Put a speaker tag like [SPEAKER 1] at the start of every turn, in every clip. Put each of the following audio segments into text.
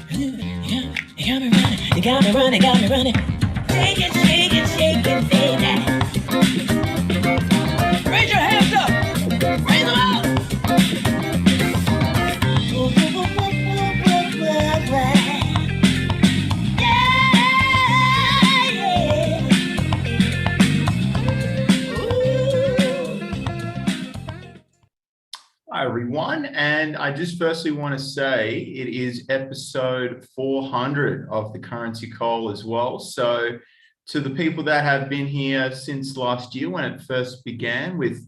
[SPEAKER 1] You got me running, got me running. Shake it, shake it, shake it, baby. Raise your hands up. Raise them out.
[SPEAKER 2] Hi everyone, and I just firstly want to say it is episode 400 of the Currency Call as well. So to the people that have been here since last year when it first began with,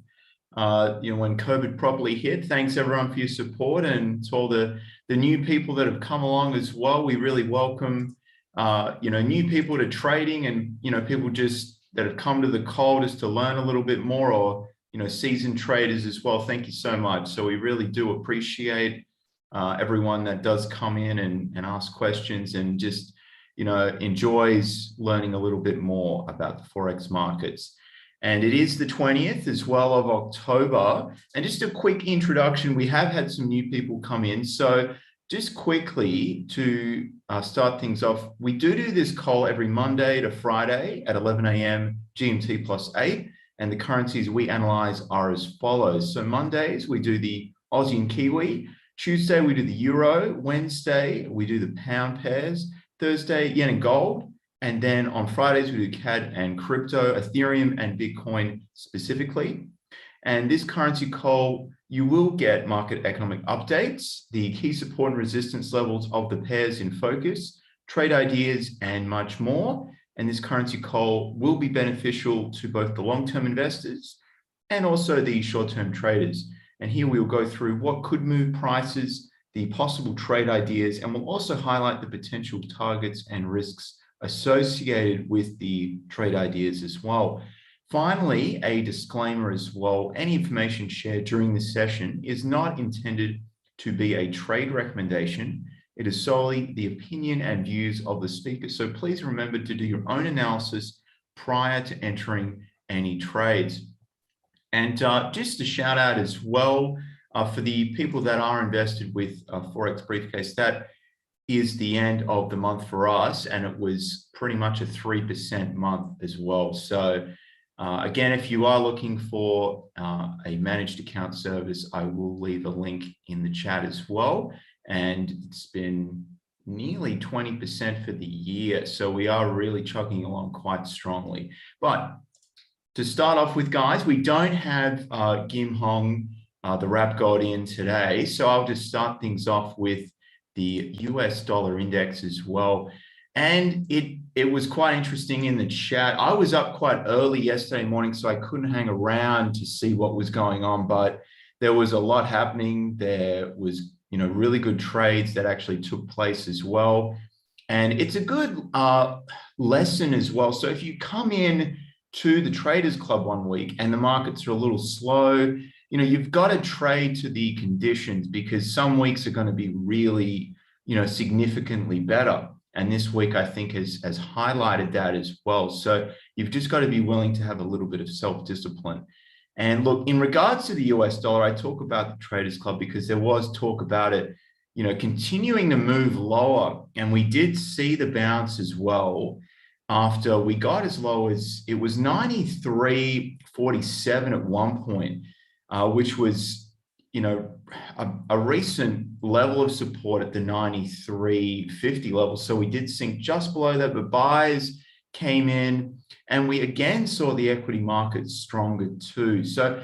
[SPEAKER 2] when COVID properly hit, thanks everyone for your support, and to all the new people that have come along as well. We really welcome, new people to trading, and, people just that have come to the call just to learn a little bit more, or seasoned traders as well. Thank you so much. So we really do appreciate everyone that does come in and ask questions and just, enjoys learning a little bit more about the Forex markets. And it is the 20th as well of October. And just a quick introduction, we have had some new people come in. So just quickly to start things off, we do this call every Monday to Friday at 11 a.m. GMT plus 8. And the currencies we analyze are as follows. So Mondays, we do the Aussie and Kiwi. Tuesday, we do the Euro. Wednesday, we do the pound pairs. Thursday, yen and gold. And then on Fridays, we do CAD and crypto, Ethereum and Bitcoin specifically. And this currency call, you will get market economic updates, the key support and resistance levels of the pairs in focus, trade ideas, and much more. And this currency call will be beneficial to both the long-term investors and also the short-term traders. And here we'll go through what could move prices, the possible trade ideas, and we'll also highlight the potential targets and risks associated with the trade ideas as well. Finally, a disclaimer as well. Any information shared during this session is not intended to be a trade recommendation. It is solely the opinion and views of the speaker. So please remember to do your own analysis prior to entering any trades. And just a shout out as well for the people that are invested with Forex Briefcase. That is the end of the month for us, and it was pretty much a 3% month as well. So again, if you are looking for a managed account service, I will leave a link in the chat as well. And it's been nearly 20% for the year. So we are really chugging along quite strongly. But to start off with, guys, we don't have Kim Hong, the rap god, in today. So I'll just start things off with the US dollar index as well. And it was quite interesting in the chat. I was up quite early yesterday morning, so I couldn't hang around to see what was going on, but there was a lot happening. There was really good trades that actually took place as well. And it's a good lesson as well. So if you come in to the Traders Club one week and the markets are a little slow, you've got to trade to the conditions, because some weeks are going to be really, significantly better. And this week, I think, has highlighted that as well. So you've just got to be willing to have a little bit of self-discipline. And look, in regards to the US dollar, I talk about the Traders Club because there was talk about it, continuing to move lower. And we did see the bounce as well after we got as low as, it was 93.47 at one point, which was, a recent level of support at the 93.50 level. So we did sink just below that, but buys came in. And we again saw the equity markets stronger too. So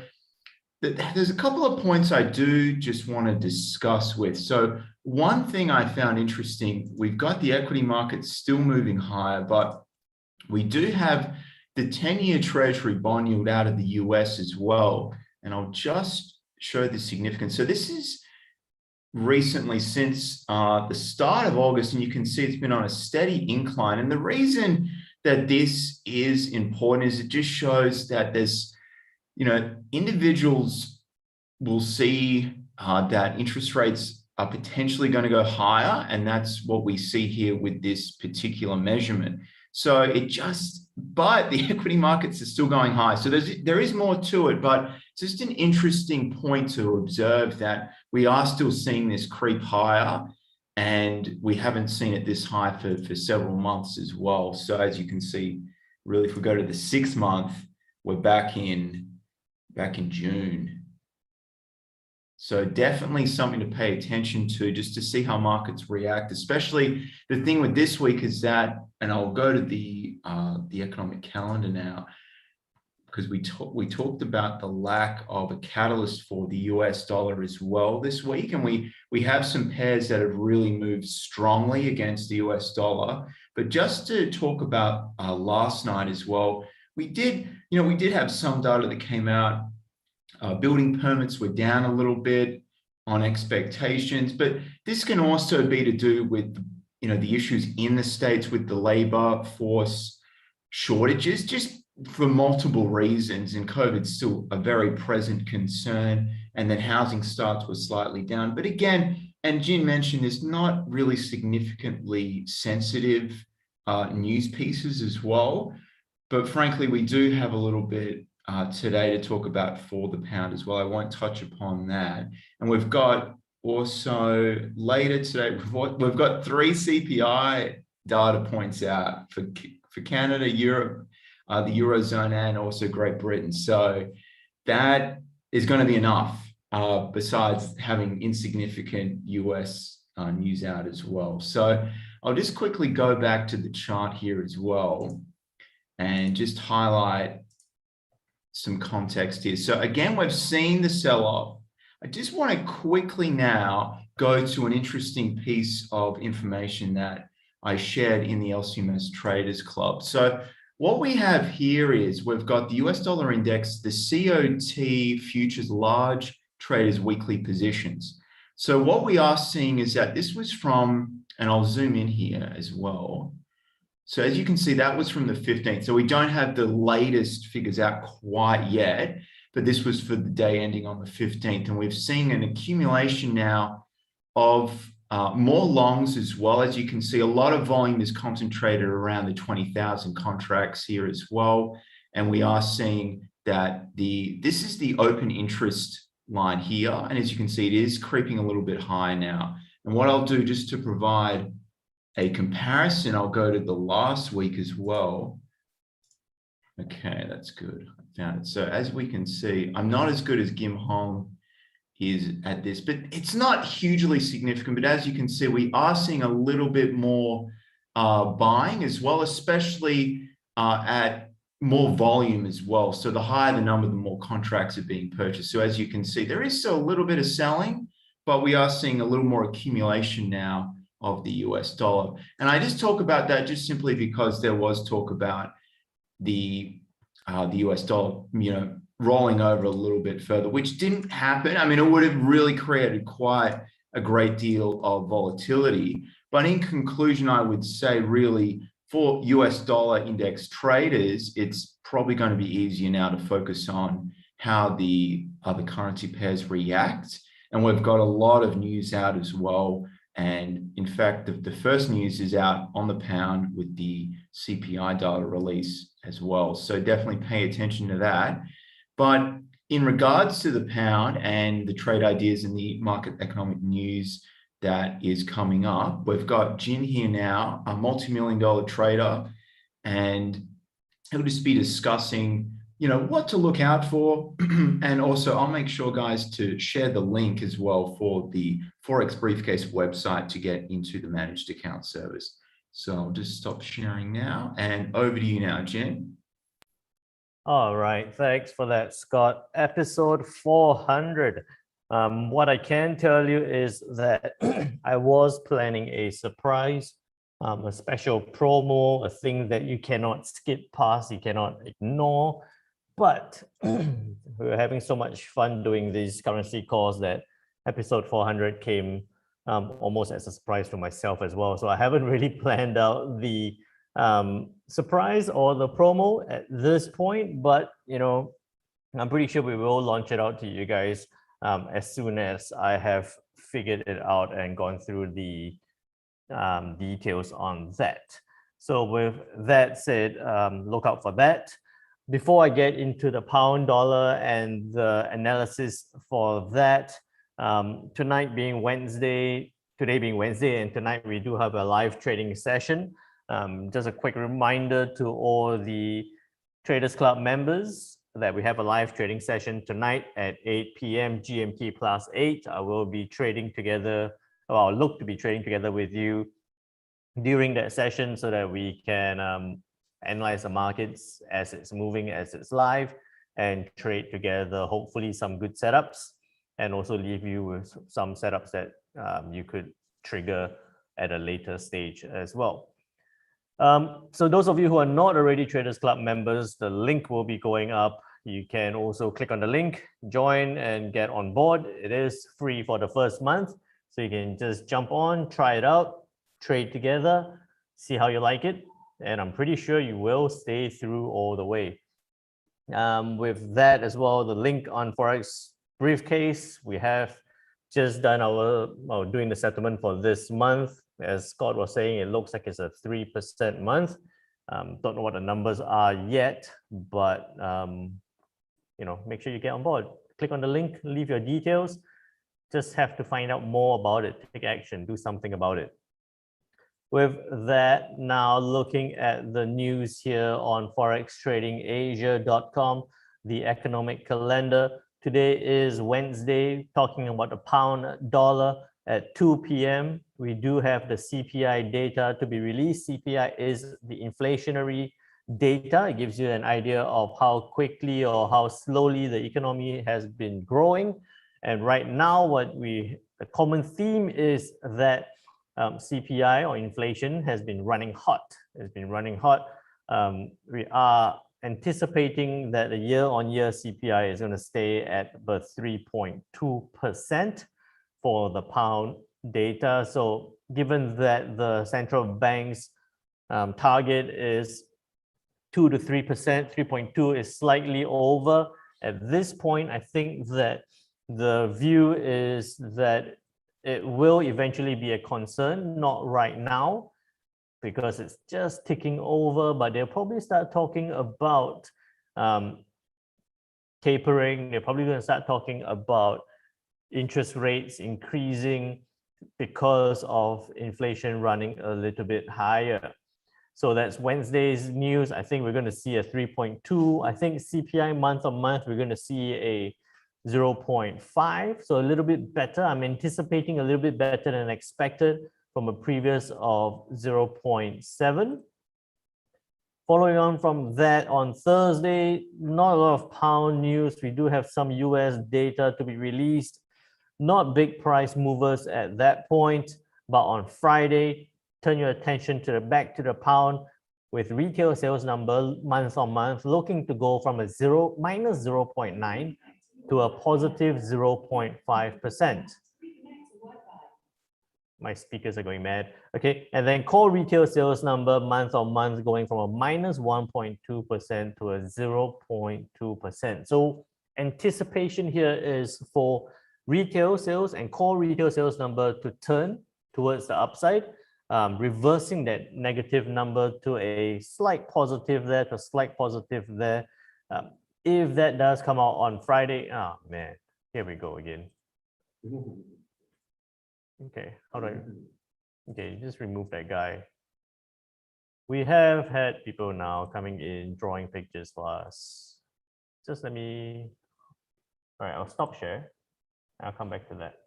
[SPEAKER 2] there's a couple of points I do just want to discuss with. So one thing I found interesting, we've got the equity markets still moving higher, but we do have the 10-year Treasury bond yield out of the US as well. And I'll just show the significance. So this is recently since the start of August, and you can see it's been on a steady incline. And the reason that this is important is it just shows that there's, individuals will see that interest rates are potentially going to go higher. And that's what we see here with this particular measurement. So but the equity markets are still going high. So there is more to it, but it's just an interesting point to observe that we are still seeing this creep higher. and we haven't seen it this high for several months as well. So as you can see, really, if we go to the 6 month, we're back in June. So definitely something to pay attention to, just to see how markets react. Especially the thing with this week is that, and I'll go to the economic calendar now, because we talked about the lack of a catalyst for the US dollar as well this week, and we have some pairs that have really moved strongly against the US dollar. But just to talk about last night as well, we did have some data that came out. Building permits were down a little bit on expectations, but this can also be to do with the issues in the States with the labor force shortages, just for multiple reasons, and COVID's still a very present concern, and then housing starts were slightly down. But again, and Jin mentioned, there's not really significantly sensitive news pieces as well. But frankly, we do have a little bit today to talk about for the pound as well. I won't touch upon that. And we've got also later today, we've got 3 CPI data points out for Canada, Europe, the Eurozone, and also Great Britain. So that is going to be enough, besides having insignificant US news out as well. So I'll just quickly go back to the chart here as well and just highlight some context here. So again, we've seen the sell-off. I just want to quickly now go to an interesting piece of information that I shared in the LCMS Traders Club. So what we have here is we've got the US dollar index, the COT futures large traders weekly positions. So what we are seeing is that this was from, and I'll zoom in here as well. So as you can see, that was from the 15th. So we don't have the latest figures out quite yet, but this was for the day ending on the 15th. And we've seen an accumulation now of more longs as well. As you can see, a lot of volume is concentrated around the 20,000 contracts here as well. And we are seeing that this is the open interest line here. And as you can see, it is creeping a little bit higher now. And what I'll do, just to provide a comparison, I'll go to the last week as well. Okay, that's good. I found it. So as we can see, I'm not as good as Kim Hong is at this, but it's not hugely significant. But as you can see, we are seeing a little bit more buying as well, especially at more volume as well. So the higher the number, the more contracts are being purchased. So as you can see, there is still a little bit of selling, but we are seeing a little more accumulation now of the US dollar. And I just talk about that just simply because there was talk about the US dollar, rolling over a little bit further, which didn't happen. I mean, it would have really created quite a great deal of volatility. But in conclusion, I would say really for US dollar index traders, it's probably going to be easier now to focus on how the other currency pairs react. And we've got a lot of news out as well. And in fact, the first news is out on the pound with the CPI data release as well. So definitely pay attention to that. But in regards to the pound and the trade ideas and the market economic news that is coming up, we've got Jin here now, a multi-million-dollar trader, and he'll just be discussing what to look out for. And also I'll make sure, guys, to share the link as well for the Forex Briefcase website to get into the managed account service. So I'll just stop sharing now and over to you now, Jen.
[SPEAKER 3] All right, thanks for that, Scott. Episode 400. What I can tell you is that I was planning a surprise, a special promo, a thing that you cannot skip past, you cannot ignore. But we're having so much fun doing these currency calls that episode 400 came almost as a surprise to myself as well. So I haven't really planned out the surprise or the promo at this point, but I'm pretty sure we will launch it out to you guys as soon as I have figured it out and gone through the details on that. So with that said, look out for that. Before I get into the pound dollar and the analysis for that, tonight being Wednesday, today being Wednesday and tonight we do have a live trading session. Just a quick reminder to all the Traders Club members that we have a live trading session tonight at 8 p.m. GMT plus 8. I will be trading together, or I'll look to be trading together with you during that session so that we can analyze the markets as it's moving, as it's live, and trade together, hopefully some good setups, and also leave you with some setups that you could trigger at a later stage as well. So those of you who are not already Traders Club members, the link will be going up. You can also click on the link, join and get on board. It is free for the first month. So you can just jump on, try it out, trade together, see how you like it. And I'm pretty sure you will stay through all the way. With that as well, the link on Forex Briefcase, we have just done doing the settlement for this month. As Scott was saying, it looks like it's a 3% month. Don't know what the numbers are yet, but make sure you get on board. Click on the link, leave your details. Just have to find out more about it, take action, do something about it. With that, now looking at the news here on forextradingasia.com, the economic calendar. Today is Wednesday, talking about the pound dollar at 2 p.m. We do have the CPI data to be released. CPI is the inflationary data. It gives you an idea of how quickly or how slowly the economy has been growing. And right now, the common theme is that CPI or inflation has been running hot. It's been running hot. We are anticipating that the year-on-year CPI is going to stay at about 3.2% for the pound data. So given that the central bank's target is 2 to 3%, 3.2 is slightly over. At this point, I think that the view is that it will eventually be a concern, not right now, because it's just ticking over, but they'll probably start talking about tapering. They're probably going to start talking about interest rates increasing because of inflation running a little bit higher. So that's Wednesday's news. I think we're going to see a 3.2. I think CPI month on month, we're going to see a 0.5, so a little bit better. I'm anticipating a little bit better than expected from a previous of 0.7. Following on from that, on Thursday, not a lot of pound news. We do have some US data to be released. Not big price movers at that point, but on Friday, turn your attention back to the pound with retail sales number month on month looking to go from a minus 0.9 to a positive 0.5%. My speakers are going mad. Okay, and then core retail sales number month on month going from a minus 1.2% to a 0.2%. So anticipation here is for retail sales and core retail sales number to turn towards the upside, reversing that negative number to a slight positive there, if that does come out on Friday, oh man, here we go again. Okay, okay, just remove that guy. We have had people now coming in, drawing pictures for us. Just all right, I'll stop share. I'll come back to that.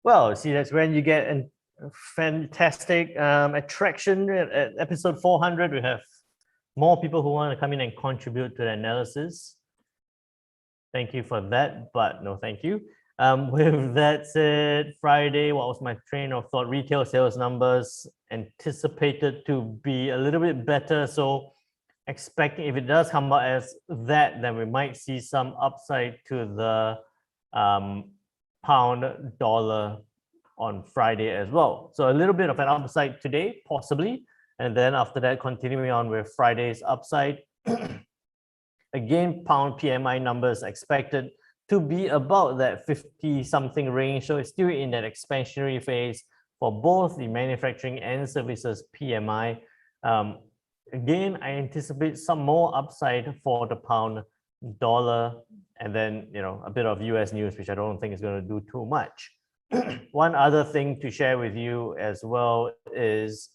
[SPEAKER 3] Well, see, that's when you get a fantastic attraction at episode 400. We have more people who want to come in and contribute to the analysis. Thank you for that, but no thank you. With that said, Friday, what was my train of thought? Retail sales numbers anticipated to be a little bit better. So expecting if it does come out as that, then we might see some upside to the pound dollar on Friday as well. So a little bit of an upside today, possibly. And then after that, continuing on with Friday's upside. Again, pound PMI numbers expected to be about that 50-something range. So it's still in that expansionary phase for both the manufacturing and services PMI. Again, I anticipate some more upside for the pound dollar, and then a bit of US news, which I don't think is going to do too much. One other thing to share with you as well is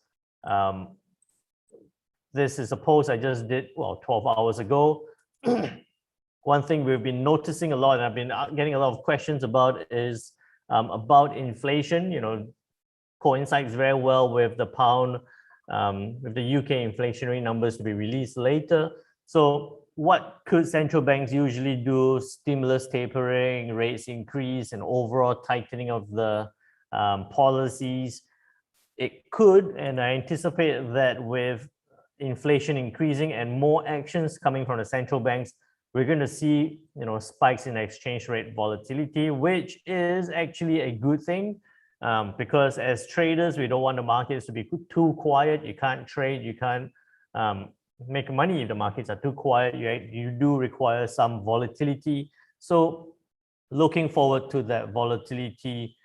[SPEAKER 3] this is a post I just did 12 hours ago. One thing we've been noticing a lot, and I've been getting a lot of questions about, is about inflation. Coincides very well with the pound, with the UK inflationary numbers to be released later. So what could central banks usually do? Stimulus tapering, rates increase, and overall tightening of the policies. It could, and I anticipate that with inflation increasing and more actions coming from the central banks, we're going to see spikes in exchange rate volatility, which is actually a good thing. Because as traders, we don't want the markets to be too quiet. You can't trade, you can't make money if the markets are too quiet. You do require some volatility. So looking forward to that volatility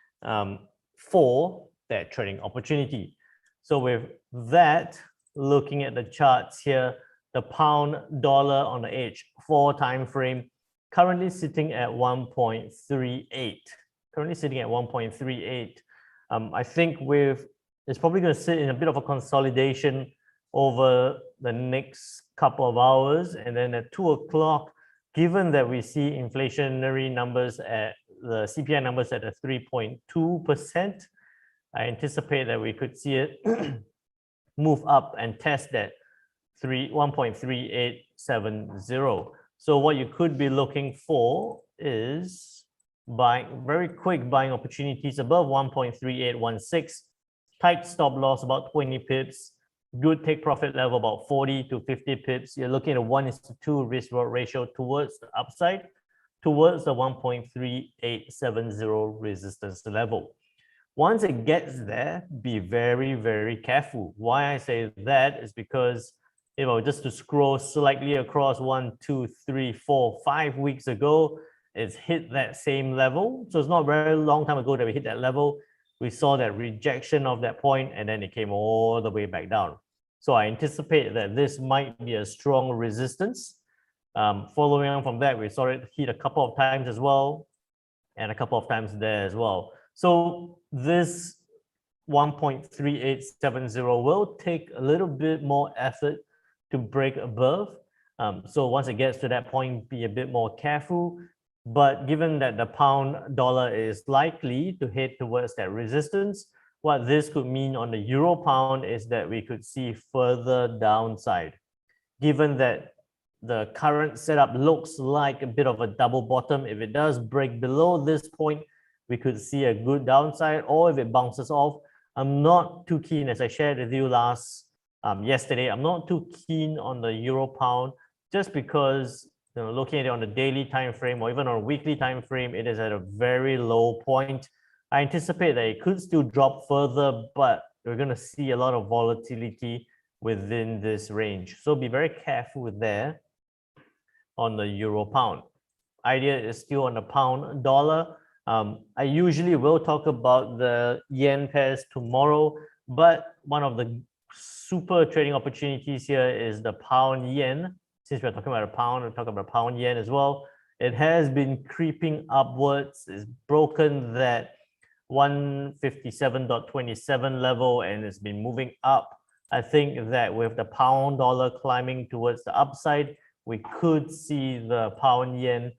[SPEAKER 3] for that trading opportunity. So with that, looking at the charts here, the pound dollar on the H4 time frame currently sitting at 1.38. Currently sitting at 1.38. I think it's probably going to sit in a bit of a consolidation over the next couple of hours, and then at 2 o'clock, given that we see inflationary numbers at the CPI numbers at a 3.2%, I anticipate that we could see it move up and test that 1.3870. So what you could be looking for is very quick buying opportunities above 1.3816, tight stop loss about 20 pips, good take profit level about 40 to 50 pips. You're looking at a 1:2 risk reward ratio towards the upside, towards the 1.3870 resistance level. Once it gets there, be very, very careful. Why I say that is because just to scroll slightly across 1, 2, 3, 4, 5 weeks ago, it's hit that same level. So it's not very long time ago that we hit that level. We saw that rejection of that point, and then it came all the way back down. So I anticipate that this might be a strong resistance. Following on from that, we saw it hit a couple of times as well, and a couple of times there as well. So this 1.3870 will take a little bit more effort to break above. So once it gets to that point, be a bit more careful. But given that the pound dollar is likely to head towards that resistance, what this could mean on the euro pound is that we could see further downside. Given that the current setup looks like a bit of a double bottom, if it does break below this point, we could see a good downside, or if it bounces off, I'm not too keen, as I shared with you yesterday, I'm not too keen on the euro pound, just because looking at it on the daily time frame or even on a weekly time frame, it is at a very low point. I anticipate that it could still drop further, but we're going to see a lot of volatility within this range. So be very careful there on the euro pound. Idea is still on the pound dollar. I usually will talk about the yen pairs tomorrow, but one of the super trading opportunities here is the pound yen. Since we're talking about a pound, we'll talk about pound yen as well. It has been creeping upwards. It's broken that 157.27 level and it's been moving up. I think that with the pound dollar climbing towards the upside, we could see the pound yen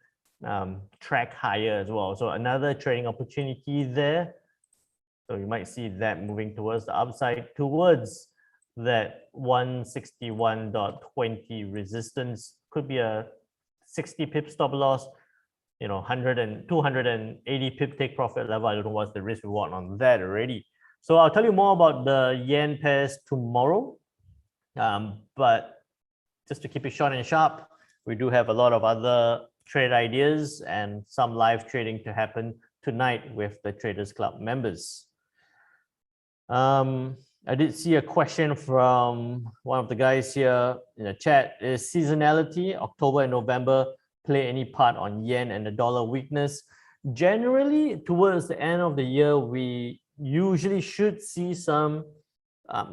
[SPEAKER 3] track higher as well. So another trading opportunity there. So you might see that moving towards the upside, towards that 161.20 resistance. Could be a 60 pip stop loss, 280 pip take profit level. I don't know what's the risk reward on that already. So I'll tell you more about the yen pairs tomorrow. But just to keep it short and sharp, we do have a lot of other trade ideas and some live trading to happen tonight with the Traders Club members. I did see a question from one of the guys here in the chat. Is seasonality, October and November, play any part on yen and the dollar weakness? Generally, towards the end of the year, we usually should see some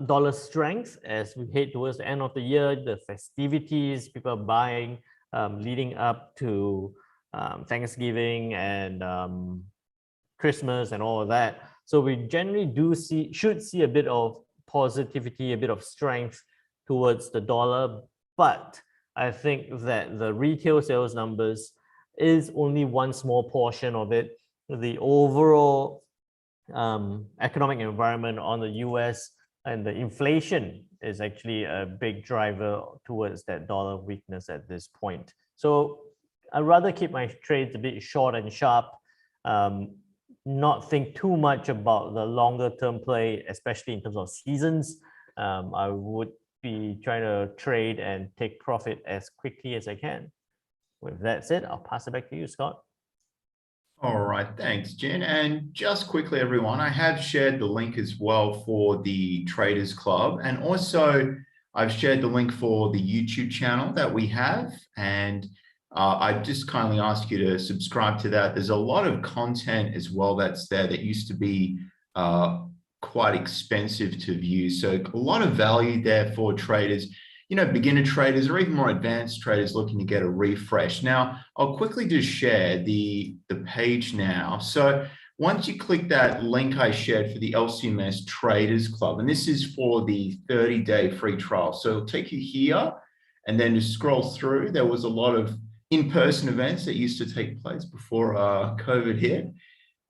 [SPEAKER 3] dollar strength as we head towards the end of the year, the festivities, people are buying leading up to Thanksgiving and Christmas and all of that. So we generally should see a bit of positivity, a bit of strength towards the dollar. But I think that the retail sales numbers is only one small portion of it. The overall economic environment on the US and the inflation is actually a big driver towards that dollar weakness at this point. So I'd rather keep my trades a bit short and sharp, not think too much about the longer term play, especially in terms of seasons. I would be trying to trade and take profit as quickly as I can. With that said, I'll pass it back to you, Scott.
[SPEAKER 2] All right, thanks, Jen. And just quickly, everyone, I have shared the link as well for the Traders Club. And also, I've shared the link for the YouTube channel that we have. And I just kindly ask you to subscribe to that. There's a lot of content as well that's there that used to be quite expensive to view. So a lot of value there for traders, beginner traders or even more advanced traders looking to get a refresh. Now, I'll quickly just share the page now. So once you click that link I shared for the LCMS Traders Club, and this is for the 30-day free trial. So it'll take you here and then just scroll through. There was a lot of in-person events that used to take place before COVID hit.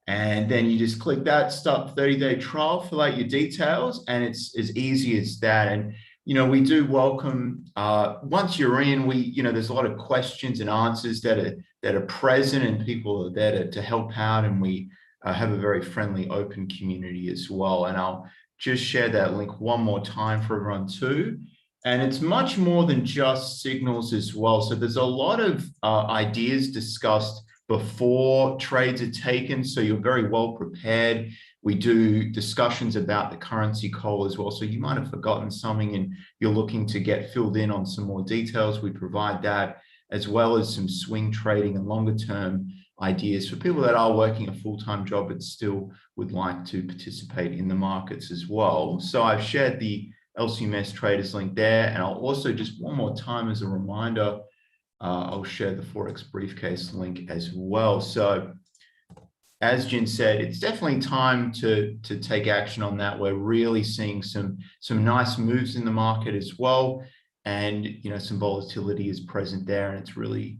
[SPEAKER 2] And then you just click that, start 30-day trial, fill out your details, and it's as easy as that. And we do welcome, once you're in, there's a lot of questions and answers that are present, and people are there to help out. And we have a very friendly, open community as well. And I'll just share that link one more time for everyone too. And it's much more than just signals as well. So there's a lot of ideas discussed before trades are taken. So you're very well prepared. We do discussions about the currency call as well. So you might have forgotten something and you're looking to get filled in on some more details. We provide that, as well as some swing trading and longer term ideas for people that are working a full-time job but still would like to participate in the markets as well. So I've shared the LCMS Traders link there. And I'll also, just one more time as a reminder, I'll share the Forex Briefcase link as well. So as Jen said, it's definitely time to take action on that. We're really seeing some nice moves in the market as well. And, some volatility is present there. And it's really,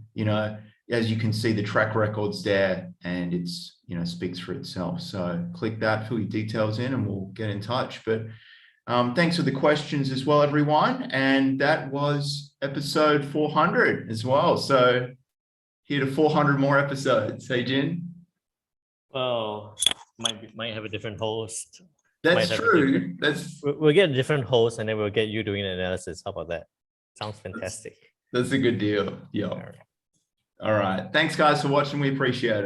[SPEAKER 2] as you can see, the track record's there, and it's, speaks for itself. So click that, fill your details in, and we'll get in touch. But thanks for the questions as well, everyone. And that was episode 400 as well. So here to 400 more episodes. Hey, Jen?
[SPEAKER 3] Well, might have a different host.
[SPEAKER 2] That's true.
[SPEAKER 3] We'll get a different host, and then we'll get you doing an analysis. How about that? Sounds fantastic.
[SPEAKER 2] That's a good deal. Yeah. All right. Thanks, guys, for watching. We appreciate it.